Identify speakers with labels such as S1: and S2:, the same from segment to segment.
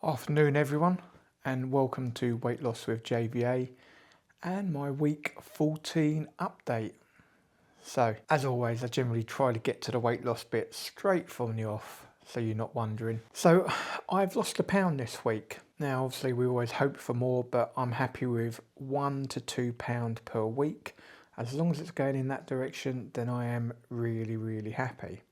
S1: Afternoon everyone, and welcome to Weight Loss with JVA and my week 14 update. So as always, I generally try to get to the weight loss bit straight from the off, so you're not wondering. So I've lost a pound this week. Now obviously we always hope for more, but I'm happy with 1 to 2 pound per week. As long as it's going in that direction, then I am really happy.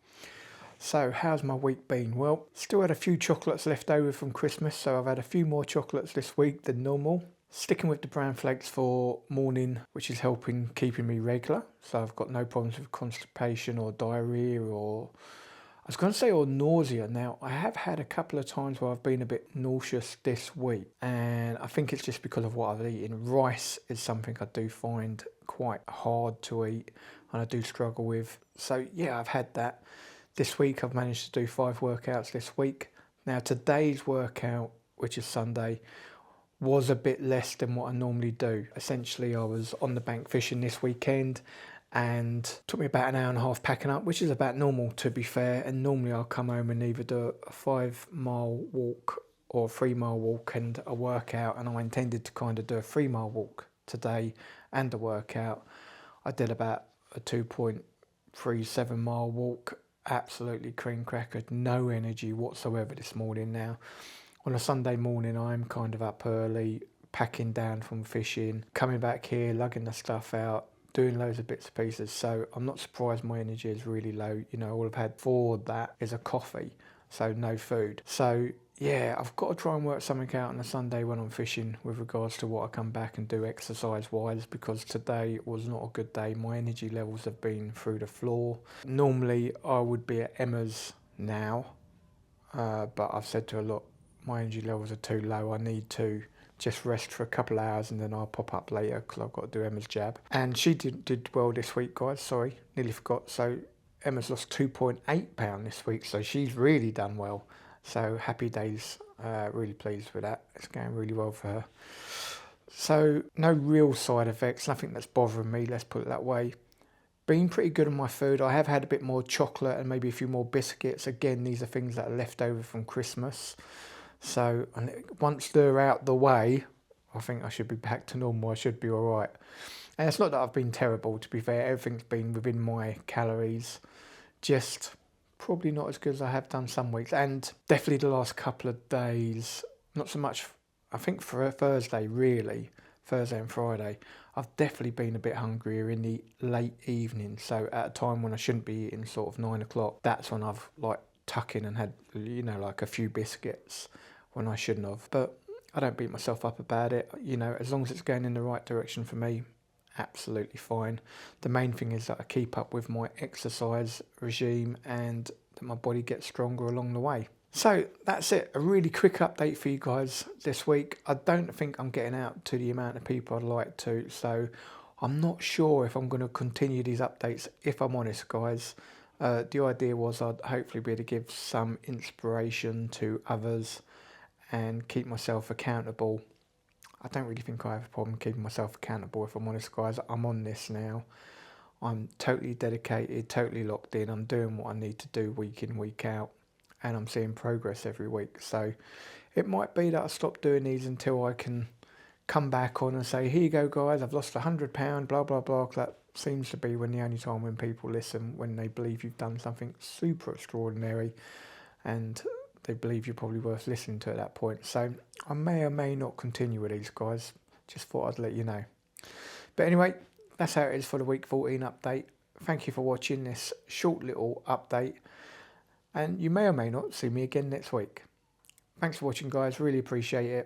S1: So how's my week been? Well, still had a few chocolates left over from Christmas, so I've had a few more chocolates this week than normal. Sticking with the bran flakes for morning, which is helping keeping me regular. So I've got no problems with constipation or diarrhea or or nausea. Now, I have had a couple of times where I've been a bit nauseous this week, and I think it's just because of what I've eaten. Rice is something I do find quite hard to eat, and I do struggle with. So yeah, I've had that. This week I've managed to do 5 workouts this week. Now today's workout, which is Sunday, was a bit less than what I normally do. Essentially I was on the bank fishing this weekend and it took me about an hour and a half packing up, which is about normal to be fair. And normally I'll come home and either do a 5-mile walk or a 3-mile walk and a workout, and I intended to kind of do a 3-mile walk today and a workout. I did about a 2.37 mile walk. Absolutely cream crackered, no energy whatsoever this morning. Now on a Sunday morning I'm kind of up early, packing down from fishing, coming back here, lugging the stuff out, doing loads of bits and pieces, so I'm not surprised my energy is really low. You know, all I've had for that is a coffee, so no food. So yeah, I've got to try and work something out on a Sunday when I'm fishing with regards to what I come back and do exercise wise, because today was not a good day. My energy levels have been through the floor. Normally I would be at Emma's now, but I've said to her, look, my energy levels are too low. I need to just rest for a couple of hours and then I'll pop up later because I've got to do Emma's jab. And she did well this week, guys. Sorry, nearly forgot. So Emma's lost 2.8 pounds this week, so she's really done well. So happy days, really pleased with that. It's going really well for her. So no real side effects, nothing that's bothering me, let's put it that way. Been pretty good on my food. I have had a bit more chocolate and maybe a few more biscuits. Again, these are things that are left over from Christmas. So once they're out the way, I think I should be back to normal. I should be all right. And it's not that I've been terrible, to be fair. Everything's been within my calories. Just probably not as good as I have done some weeks. And definitely the last couple of days, not so much, I think for Thursday, really, Thursday and Friday, I've definitely been a bit hungrier in the late evening. So at a time when I shouldn't be eating, sort of 9 o'clock, that's when I've like tuck in and had, you know, like a few biscuits when I shouldn't have. But I don't beat myself up about it. You know, as long as it's going in the right direction for me, absolutely fine. The main thing is that I keep up with my exercise regime and that my body gets stronger along the way. So that's it, a really quick update for you guys this week. I don't think I'm getting out to the amount of people I'd like to, so I'm not sure if I'm going to continue these updates, if I'm honest, guys. The idea was I'd hopefully be able to give some inspiration to others and keep myself accountable. I don't really think I have a problem keeping myself accountable, if I'm honest, guys. I'm on this now. I'm totally dedicated, totally locked in. I'm doing what I need to do week in, week out, and I'm seeing progress every week. So it might be that I stop doing these until I can come back on and say, here you go, guys, I've lost 100 pounds, blah, blah, blah. That seems to be the only time when people listen, when they believe you've done something super extraordinary and they believe you're probably worth listening to at that point. So I may or may not continue with these, guys. Just thought I'd let you know. But anyway, that's how it is for the week 14 update. Thank you for watching this short little update, and you may or may not see me again next week. Thanks for watching, guys. Really appreciate it.